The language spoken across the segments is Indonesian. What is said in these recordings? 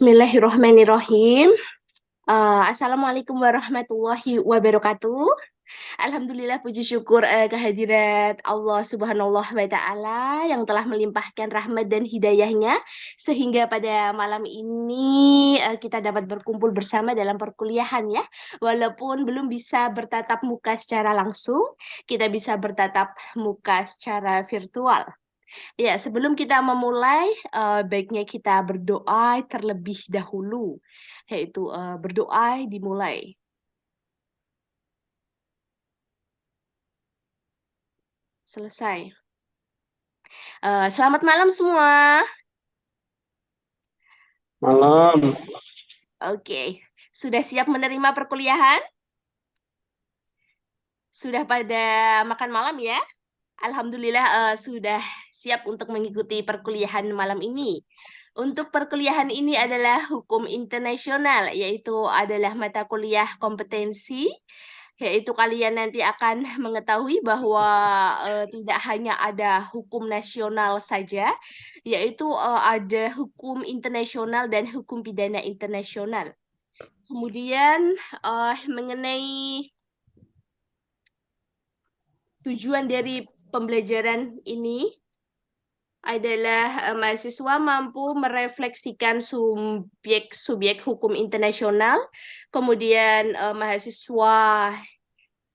Bismillahirrahmanirrahim. Assalamualaikum warahmatullahi wabarakatuh. Alhamdulillah puji syukur kehadirat Allah Subhanahu wa Ta'ala yang telah melimpahkan rahmat dan hidayahnya sehingga pada malam ini kita dapat berkumpul bersama dalam perkuliahan ya. Walaupun belum bisa bertatap muka secara langsung, kita bisa bertatap muka secara virtual. Ya, sebelum kita memulai, baiknya kita berdoa terlebih dahulu, yaitu berdoa dimulai. Selesai. Selamat malam semua. Malam. Oke, sudah siap menerima perkuliahan? Sudah pada makan malam ya? Alhamdulillah sudah siap untuk mengikuti perkuliahan malam ini. Untuk perkuliahan ini adalah hukum internasional, yaitu adalah mata kuliah kompetensi, yaitu kalian nanti akan mengetahui bahwa tidak hanya ada hukum nasional saja, yaitu ada hukum internasional dan hukum pidana internasional. Kemudian mengenai tujuan dari pembelajaran ini adalah mahasiswa mampu merefleksikan subjek hukum internasional, kemudian mahasiswa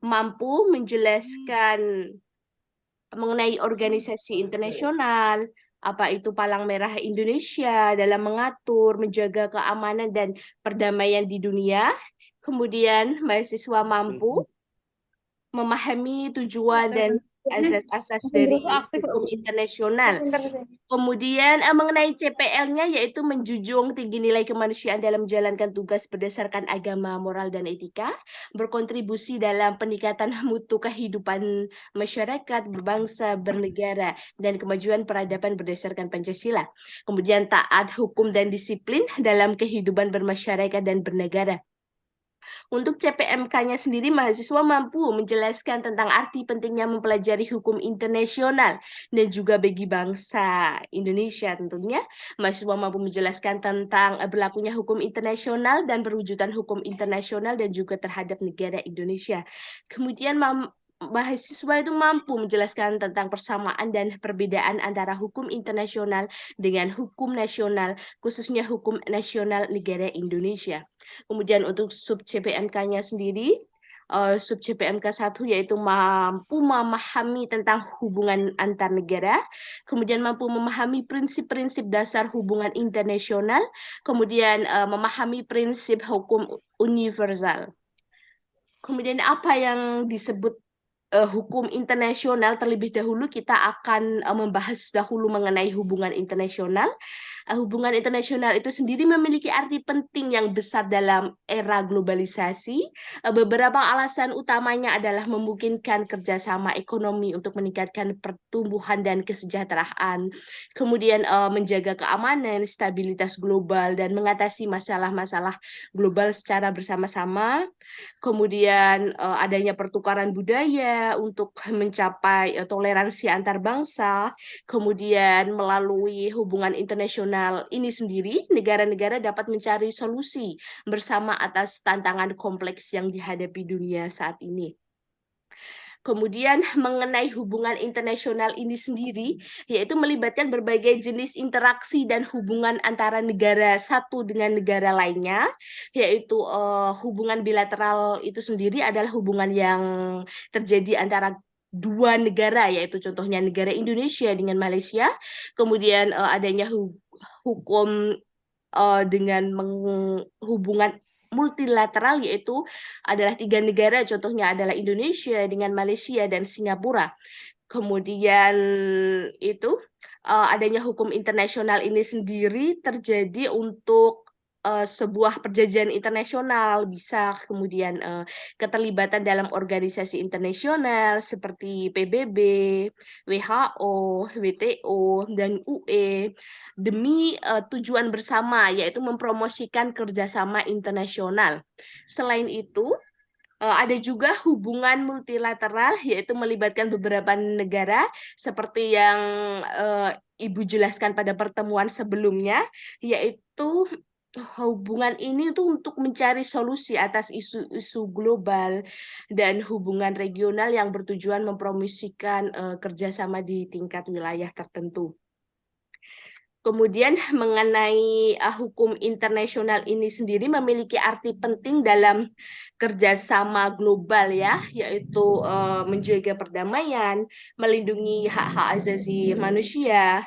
mampu menjelaskan mengenai organisasi internasional, apa itu Palang Merah Indonesia dalam mengatur, menjaga keamanan dan perdamaian di dunia. Kemudian mahasiswa mampu memahami tujuan dan asas-asas dari hukum internasional. Kemudian mengenai CPL-nya yaitu menjunjung tinggi nilai kemanusiaan dalam menjalankan tugas berdasarkan agama, moral, dan etika, berkontribusi dalam peningkatan mutu kehidupan masyarakat, berbangsa, bernegara, dan kemajuan peradaban berdasarkan Pancasila. Kemudian taat hukum dan disiplin dalam kehidupan bermasyarakat dan bernegara. Untuk CPMK-nya sendiri, mahasiswa mampu menjelaskan tentang arti pentingnya mempelajari hukum internasional dan juga bagi bangsa Indonesia tentunya. Mahasiswa mampu menjelaskan tentang berlakunya hukum internasional dan perwujudan hukum internasional dan juga terhadap negara Indonesia. Kemudian mahasiswa itu mampu menjelaskan tentang persamaan dan perbedaan antara hukum internasional dengan hukum nasional, khususnya hukum nasional negara Indonesia. Kemudian untuk sub CPMK-nya sendiri, sub CPMK 1 yaitu mampu memahami tentang hubungan antar negara, kemudian mampu memahami prinsip-prinsip dasar hubungan internasional, kemudian memahami prinsip hukum universal. Kemudian apa yang disebut hukum internasional? Terlebih dahulu kita akan membahas dahulu mengenai hubungan internasional. Hubungan internasional itu sendiri memiliki arti penting yang besar dalam era globalisasi. Beberapa alasan utamanya adalah memungkinkan kerjasama ekonomi untuk meningkatkan pertumbuhan dan kesejahteraan, kemudian menjaga keamanan, stabilitas global, dan mengatasi masalah-masalah global secara bersama-sama. Kemudian adanya pertukaran budaya untuk mencapai toleransi antar bangsa. Kemudian melalui hubungan internasional ini sendiri, negara-negara dapat mencari solusi bersama atas tantangan kompleks yang dihadapi dunia saat ini. Kemudian mengenai hubungan internasional ini sendiri, yaitu melibatkan berbagai jenis interaksi dan hubungan antara negara satu dengan negara lainnya, yaitu hubungan bilateral itu sendiri adalah hubungan yang terjadi antara dua negara, yaitu contohnya negara Indonesia dengan Malaysia, kemudian adanya hukum dengan hubungan multilateral yaitu adalah 3 negara, contohnya adalah Indonesia dengan Malaysia dan Singapura. Kemudian itu adanya hukum internasional ini sendiri terjadi untuk sebuah perjanjian internasional, bisa kemudian keterlibatan dalam organisasi internasional seperti PBB, WHO, WTO, dan UE demi tujuan bersama, yaitu mempromosikan kerjasama internasional. Selain itu, ada juga hubungan multilateral, yaitu melibatkan beberapa negara, seperti yang Ibu jelaskan pada pertemuan sebelumnya, yaitu hubungan ini tuh untuk mencari solusi atas isu-isu global dan hubungan regional yang bertujuan mempromosikan kerjasama di tingkat wilayah tertentu. Kemudian mengenai hukum internasional ini sendiri memiliki arti penting dalam kerjasama global ya, yaitu menjaga perdamaian, melindungi hak-hak asasi manusia,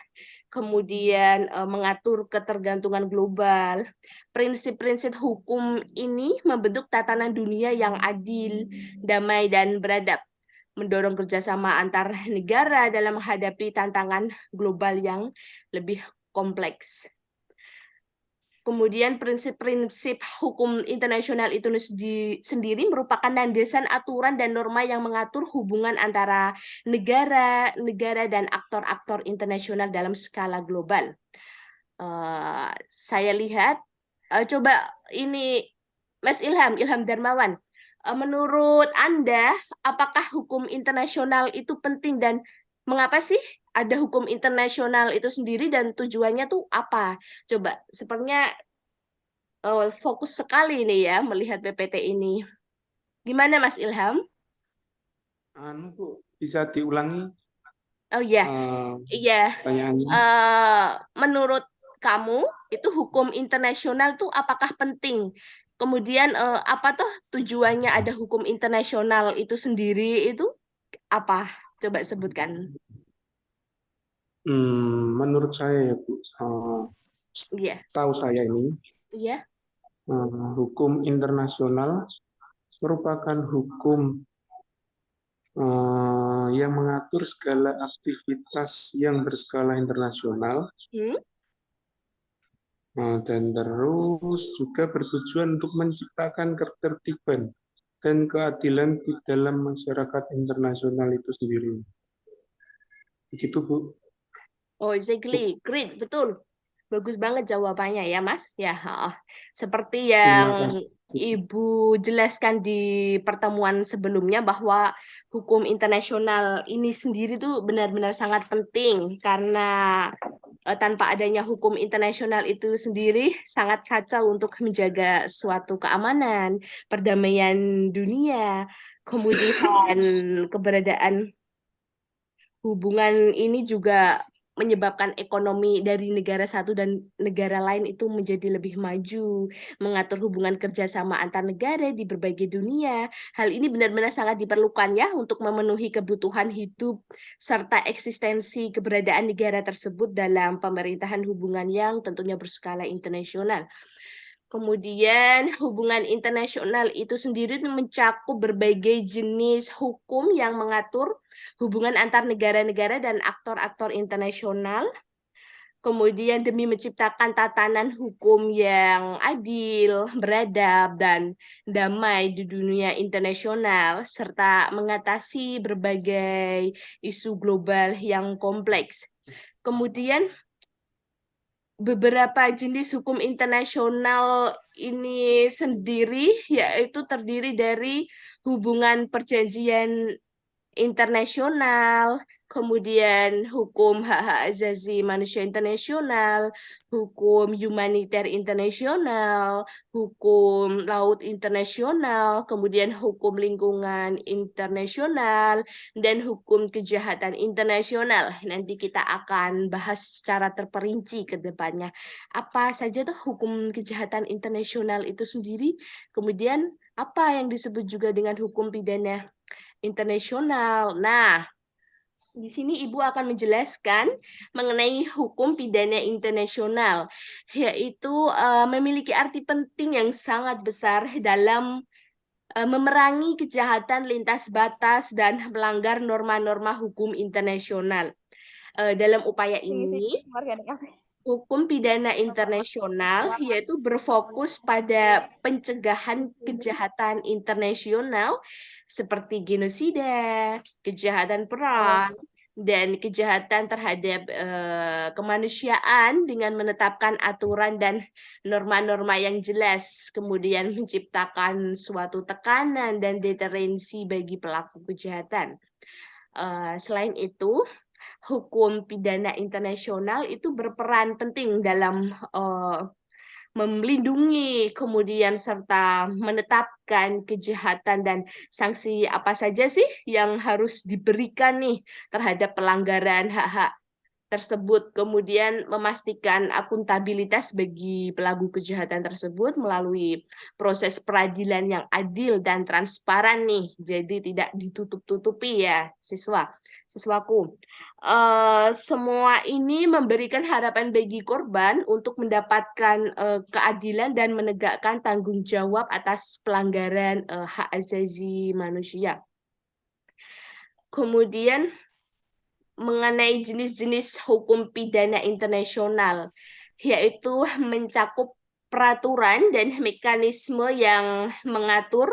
kemudian mengatur ketergantungan global. Prinsip-prinsip hukum ini membentuk tatanan dunia yang adil, damai, dan beradab, mendorong kerjasama antar negara dalam menghadapi tantangan global yang lebih kompleks. Kemudian prinsip-prinsip hukum internasional itu sendiri merupakan landasan aturan dan norma yang mengatur hubungan antara negara-negara dan aktor-aktor internasional dalam skala global. Saya lihat, coba ini Mas Ilham Darmawan, menurut Anda, apakah hukum internasional itu penting dan mengapa sih ada hukum internasional itu sendiri dan tujuannya tuh apa? Coba, sepertinya fokus sekali nih ya melihat PPT ini. Gimana Mas Ilham? Bisa diulangi Oh iya, eh, iya. pertanyaannya? Menurut kamu itu hukum internasional tuh apakah penting? Kemudian apa tuh tujuannya ada hukum internasional itu sendiri itu apa? Coba sebutkan. Menurut saya ya Bu, Iya, tahu saya ini iya. hukum internasional merupakan hukum yang mengatur segala aktivitas yang berskala internasional, Hmm? dan terus juga bertujuan untuk menciptakan ketertiban dan keadilan di dalam masyarakat internasional itu sendiri. Begitu Bu. Oh, exactly. Great, betul. Bagus banget jawabannya ya, Mas. Ya, seperti Terima yang kasih. Ibu jelaskan di pertemuan sebelumnya bahwa hukum internasional ini sendiri tuh benar-benar sangat penting karena tanpa adanya hukum internasional itu sendiri sangat kacau untuk menjaga suatu keamanan, perdamaian dunia, kemudian keberadaan hubungan ini juga menyebabkan ekonomi dari negara satu dan negara lain itu menjadi lebih maju, mengatur hubungan kerjasama antar negara di berbagai dunia. Hal ini benar-benar sangat diperlukan ya untuk memenuhi kebutuhan hidup serta eksistensi keberadaan negara tersebut dalam pemerintahan hubungan yang tentunya berskala internasional. Kemudian hubungan internasional itu sendiri mencakup berbagai jenis hukum yang mengatur hubungan antar negara-negara dan aktor-aktor internasional. Kemudian demi menciptakan tatanan hukum yang adil, beradab, dan damai di dunia internasional, serta mengatasi berbagai isu global yang kompleks. Kemudian beberapa jenis hukum internasional ini sendiri yaitu terdiri dari hubungan perjanjian internasional, kemudian hukum hak-hak asasi manusia internasional, hukum humaniter internasional, hukum laut internasional, kemudian hukum lingkungan internasional, dan hukum kejahatan internasional. Nanti kita akan bahas secara terperinci ke depannya. Apa saja tuh hukum kejahatan internasional itu sendiri, kemudian apa yang disebut juga dengan hukum pidana internasional. Nah, di sini Ibu akan menjelaskan mengenai hukum pidana internasional, yaitu memiliki arti penting yang sangat besar dalam memerangi kejahatan lintas batas dan melanggar norma-norma hukum internasional. Dalam upaya ini, hukum pidana internasional yaitu berfokus pada pencegahan kejahatan internasional seperti genosida, kejahatan perang, dan kejahatan terhadap kemanusiaan dengan menetapkan aturan dan norma-norma yang jelas, kemudian menciptakan suatu tekanan dan deterensi bagi pelaku kejahatan. Selain itu, hukum pidana internasional itu berperan penting dalam melindungi, kemudian serta menetapkan kejahatan dan sanksi apa saja sih yang harus diberikan nih terhadap pelanggaran hak-hak tersebut, kemudian memastikan akuntabilitas bagi pelaku kejahatan tersebut melalui proses peradilan yang adil dan transparan nih. Jadi tidak ditutup-tutupi ya, siswaku. Semua ini memberikan harapan bagi korban untuk mendapatkan keadilan dan menegakkan tanggung jawab atas pelanggaran hak asasi manusia. Kemudian mengenai jenis-jenis hukum pidana internasional, yaitu mencakup peraturan dan mekanisme yang mengatur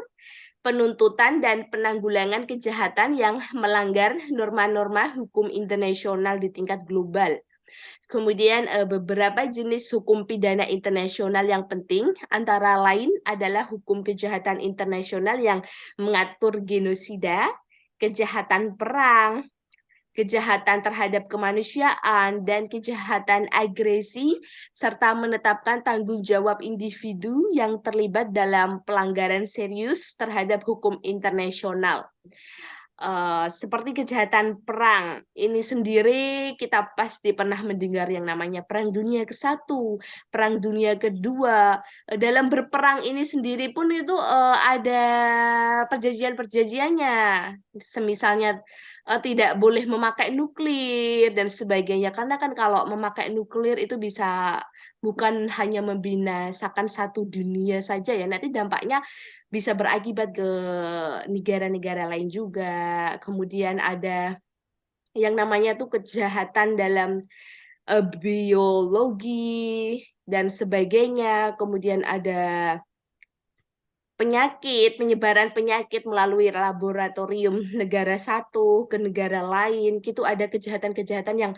penuntutan dan penanggulangan kejahatan yang melanggar norma-norma hukum internasional di tingkat global. Kemudian beberapa jenis hukum pidana internasional yang penting antara lain adalah hukum kejahatan internasional yang mengatur genosida, kejahatan perang, kejahatan terhadap kemanusiaan, dan kejahatan agresi, serta menetapkan tanggung jawab individu yang terlibat dalam pelanggaran serius terhadap hukum internasional. Seperti kejahatan perang, ini sendiri kita pasti pernah mendengar yang namanya Perang Dunia ke-1, Perang Dunia ke-2. Dalam berperang ini sendiri pun itu ada perjanjian-perjanjiannya, semisalnya tidak boleh memakai nuklir dan sebagainya. Karena kan kalau memakai nuklir itu bisa bukan hanya membinasakan satu dunia saja ya, nanti dampaknya bisa berakibat ke negara-negara lain juga. Kemudian ada yang namanya tuh kejahatan dalam biologi dan sebagainya. Kemudian ada penyakit, penyebaran penyakit melalui laboratorium negara satu ke negara lain. Itu ada kejahatan-kejahatan yang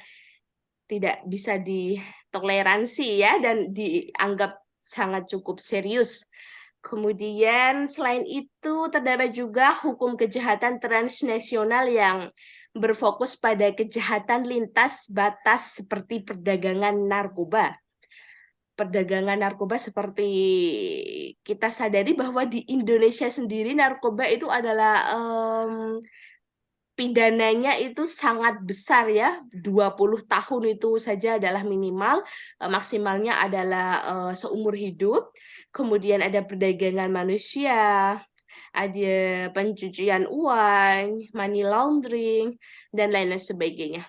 tidak bisa ditoleransi ya dan dianggap sangat cukup serius. Kemudian selain itu terdapat juga hukum kejahatan transnasional yang berfokus pada kejahatan lintas batas seperti perdagangan narkoba. Perdagangan narkoba seperti kita sadari bahwa di Indonesia sendiri narkoba itu adalah pidananya itu sangat besar ya, 20 tahun itu saja adalah minimal, maksimalnya adalah seumur hidup. Kemudian ada perdagangan manusia, ada pencucian uang, money laundering, dan lain-lain sebagainya.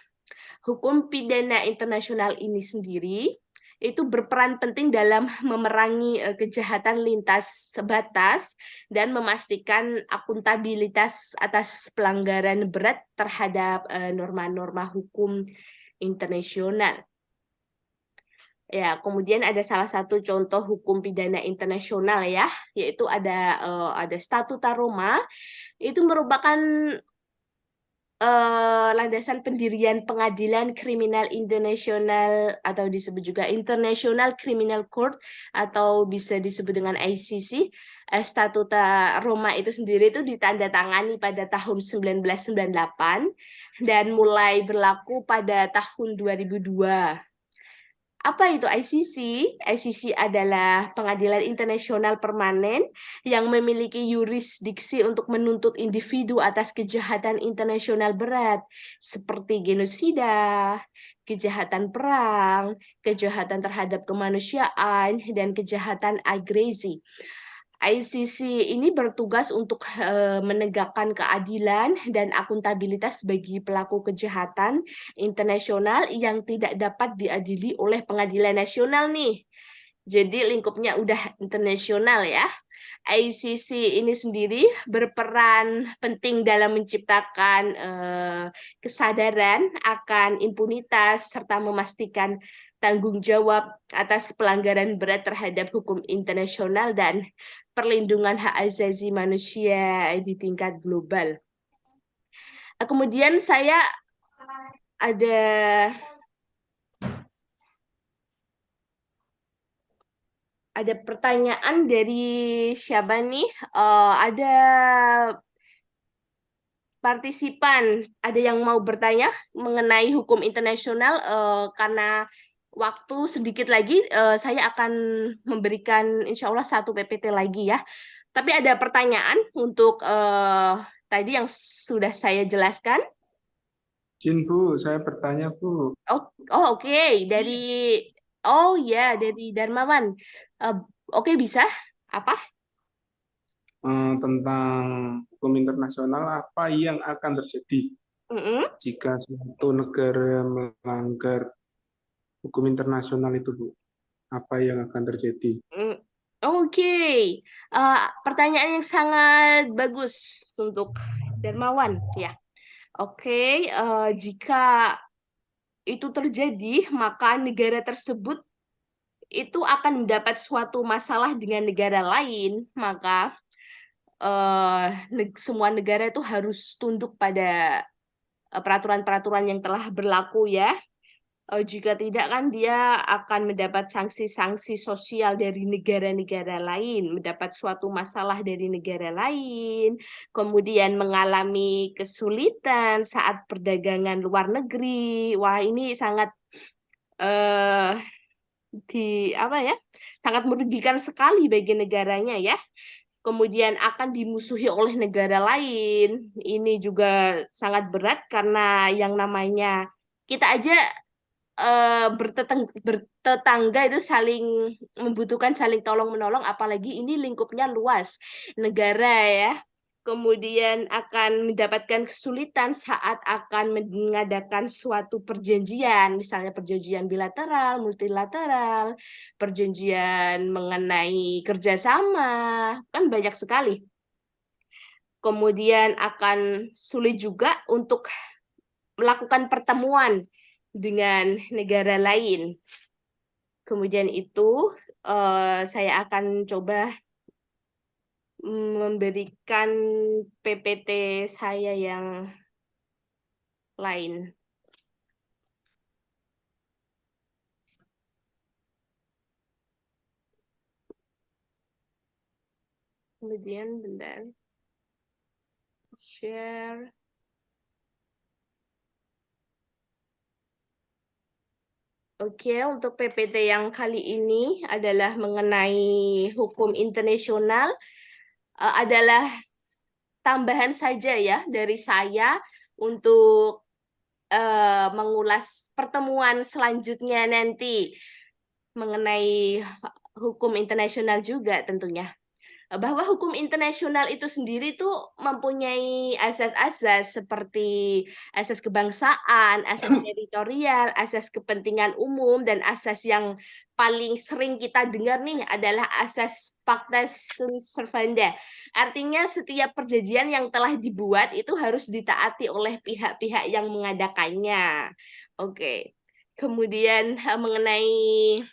Hukum pidana internasional ini sendiri itu berperan penting dalam memerangi kejahatan lintas batas dan memastikan akuntabilitas atas pelanggaran berat terhadap norma-norma hukum internasional. Ya, kemudian ada salah satu contoh hukum pidana internasional ya, yaitu ada Statuta Roma. Itu merupakan landasan pendirian Pengadilan Kriminal Internasional atau disebut juga International Criminal Court atau bisa disebut dengan ICC. Statuta Roma itu sendiri itu ditandatangani pada tahun 1998 dan mulai berlaku pada tahun 2002. Apa itu ICC? ICC adalah Pengadilan Internasional Permanen yang memiliki yurisdiksi untuk menuntut individu atas kejahatan internasional berat seperti genosida, kejahatan perang, kejahatan terhadap kemanusiaan, dan kejahatan agresi. ICC ini bertugas untuk menegakkan keadilan dan akuntabilitas bagi pelaku kejahatan internasional yang tidak dapat diadili oleh pengadilan nasional nih. Jadi lingkupnya udah internasional ya. ICC ini sendiri berperan penting dalam menciptakan kesadaran akan impunitas serta memastikan tanggung jawab atas pelanggaran berat terhadap hukum internasional dan perlindungan hak asasi manusia di tingkat global. Kemudian saya ada pertanyaan dari siapa nih? Ada partisipan, ada yang mau bertanya mengenai hukum internasional karena waktu sedikit lagi saya akan memberikan insya Allah satu PPT lagi ya. Tapi ada pertanyaan untuk tadi yang sudah saya jelaskan. Izin Bu, saya bertanya Bu, Oh, oh oke. Dari oh ya dari Darmawan. Eh, oke bisa? Apa? tentang hukum internasional apa yang akan terjadi Mm-mm. jika suatu negara melanggar hukum internasional itu Bu? Apa yang akan terjadi? Mm, oke. Pertanyaan yang sangat bagus untuk Darmawan ya. Oke, jika itu terjadi, maka negara tersebut itu akan mendapat suatu masalah dengan negara lain, maka semua negara itu harus tunduk pada peraturan-peraturan yang telah berlaku ya. Jika tidak kan dia akan mendapat sanksi-sanksi sosial dari negara-negara lain, mendapat suatu masalah dari negara lain, kemudian mengalami kesulitan saat perdagangan luar negeri. Wah, ini sangat eh di apa ya? Sangat merugikan sekali bagi negaranya ya. Kemudian akan dimusuhi oleh negara lain. Ini juga sangat berat karena yang namanya kita aja bertetangga itu saling membutuhkan saling tolong menolong, apalagi ini lingkupnya luas negara ya. Kemudian akan mendapatkan kesulitan saat akan mengadakan suatu perjanjian, misalnya perjanjian bilateral, multilateral, perjanjian mengenai kerjasama, kan banyak sekali. Kemudian akan sulit juga untuk melakukan pertemuan dengan negara lain. Kemudian itu saya akan coba memberikan PPT saya yang lain. Kemudian bentar. Share. Oke, untuk PPT yang kali ini adalah mengenai hukum internasional, adalah tambahan saja ya dari saya untuk mengulas pertemuan selanjutnya nanti mengenai hukum internasional juga tentunya. Bahwa hukum internasional itu sendiri tuh mempunyai asas-asas seperti asas kebangsaan, asas teritorial, asas kepentingan umum, dan asas yang paling sering kita dengar nih adalah asas pacta sunt servanda. Artinya setiap perjanjian yang telah dibuat itu harus ditaati oleh pihak-pihak yang mengadakannya. Oke. Kemudian mengenai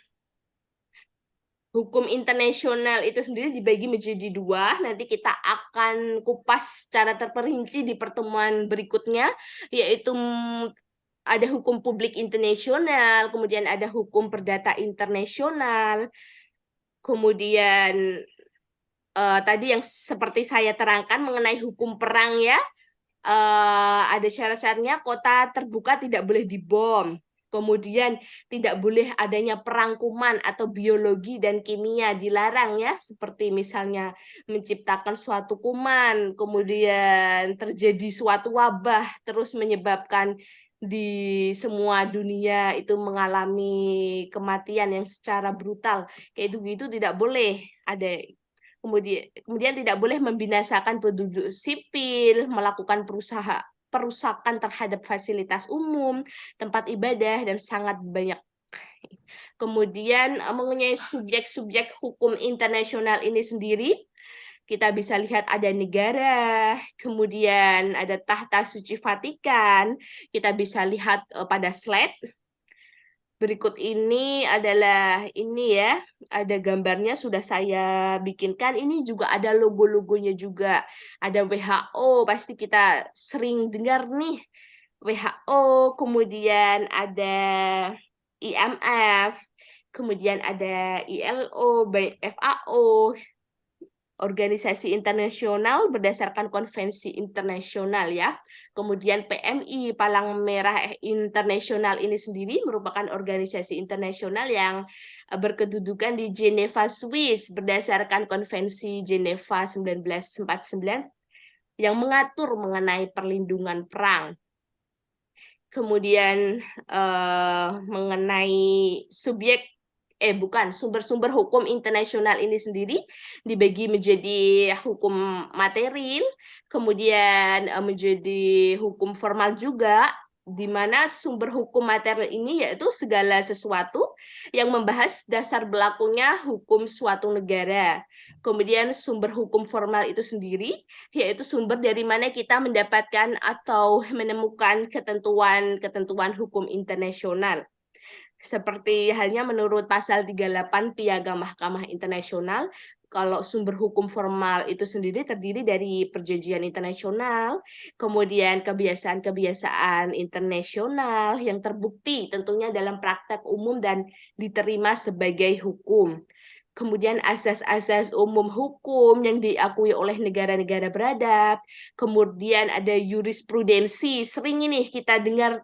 hukum internasional itu sendiri dibagi menjadi dua. Nanti kita akan kupas secara terperinci di pertemuan berikutnya, yaitu ada hukum publik internasional, kemudian ada hukum perdata internasional, kemudian tadi yang seperti saya terangkan mengenai hukum perang ya, ada syarat-syaratnya, kota terbuka tidak boleh dibom. Kemudian tidak boleh adanya perangkuman atau biologi dan kimia dilarang ya, seperti misalnya menciptakan suatu kuman, kemudian terjadi suatu wabah terus menyebabkan di semua dunia itu mengalami kematian yang secara brutal. Kayak itu gitu tidak boleh ada. Kemudian tidak boleh membinasakan penduduk sipil, melakukan perusakan terhadap fasilitas umum, tempat ibadah, dan sangat banyak. Kemudian mengenai subjek-subjek hukum internasional ini sendiri, kita bisa lihat ada negara, kemudian ada tahta suci Vatikan, kita bisa lihat pada slide. Berikut ini adalah ini ya, ada gambarnya sudah saya bikinkan. Ini juga ada logo-logonya juga. Ada WHO, pasti kita sering dengar nih. WHO, kemudian ada IMF, kemudian ada ILO, FAO. organisasi internasional berdasarkan konvensi internasional ya. Kemudian PMI, Palang Merah Internasional ini sendiri merupakan organisasi internasional yang berkedudukan di Geneva, Swiss berdasarkan konvensi Geneva 1949 yang mengatur mengenai perlindungan perang. Kemudian mengenai sumber-sumber hukum internasional ini sendiri dibagi menjadi hukum material, kemudian menjadi hukum formal juga, di mana sumber hukum material ini yaitu segala sesuatu yang membahas dasar berlakunya hukum suatu negara. Kemudian sumber hukum formal itu sendiri yaitu sumber dari mana kita mendapatkan atau menemukan ketentuan-ketentuan hukum internasional. Seperti halnya menurut pasal 38 Piagam Mahkamah Internasional, kalau sumber hukum formal itu sendiri terdiri dari perjanjian internasional, kemudian kebiasaan-kebiasaan internasional yang terbukti tentunya dalam praktek umum dan diterima sebagai hukum. Kemudian asas-asas umum hukum yang diakui oleh negara-negara beradab. Kemudian ada jurisprudensi. Sering ini kita dengar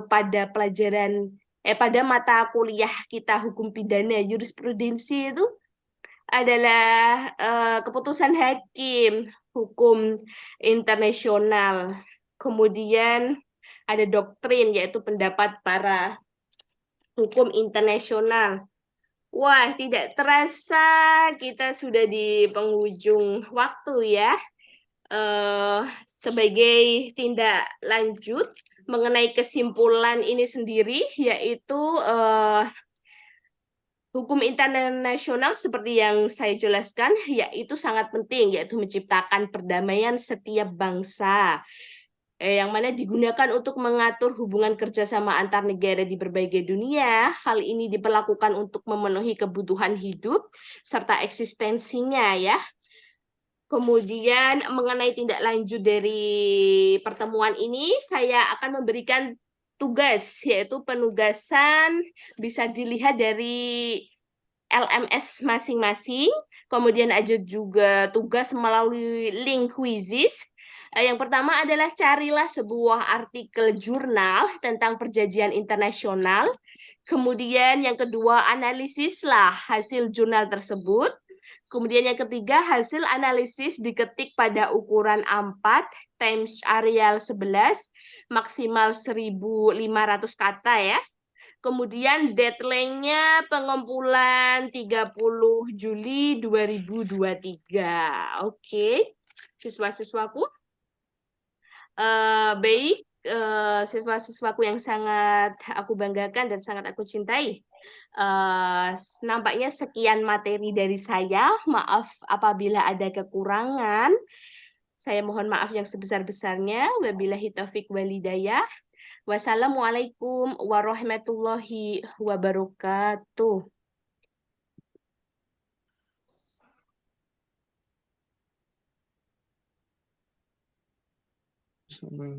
pada pada mata kuliah kita hukum pidana. Jurisprudensi itu adalah keputusan hakim hukum internasional. Kemudian ada doktrin, yaitu pendapat para hukum internasional. Wah, tidak terasa kita sudah di penghujung waktu ya. Sebagai tindak lanjut mengenai kesimpulan ini sendiri, yaitu hukum internasional seperti yang saya jelaskan, yaitu sangat penting, yaitu menciptakan perdamaian setiap bangsa, yang mana digunakan untuk mengatur hubungan kerjasama antar negara di berbagai dunia. Hal ini diperlakukan untuk memenuhi kebutuhan hidup serta eksistensinya ya. Kemudian mengenai tindak lanjut dari pertemuan ini, saya akan memberikan tugas, yaitu penugasan bisa dilihat dari LMS masing-masing. Kemudian ada juga tugas melalui link quizzes. Yang pertama adalah carilah sebuah artikel jurnal tentang perjanjian internasional. Kemudian yang kedua, analisislah hasil jurnal tersebut. Kemudian yang ketiga, hasil analisis diketik pada ukuran A4 times Arial 11, maksimal 1.500 kata ya. Kemudian deadline-nya pengumpulan 30 Juli 2023. Oke, siswa-siswaku. Baik, siswa-siswaku yang sangat aku banggakan dan sangat aku cintai. Nampaknya sekian materi dari saya. Maaf apabila ada kekurangan. Saya mohon maaf yang sebesar-besarnya. Wabillahi taufik walhidayah. Wassalamualaikum warahmatullahi wabarakatuh. Sama.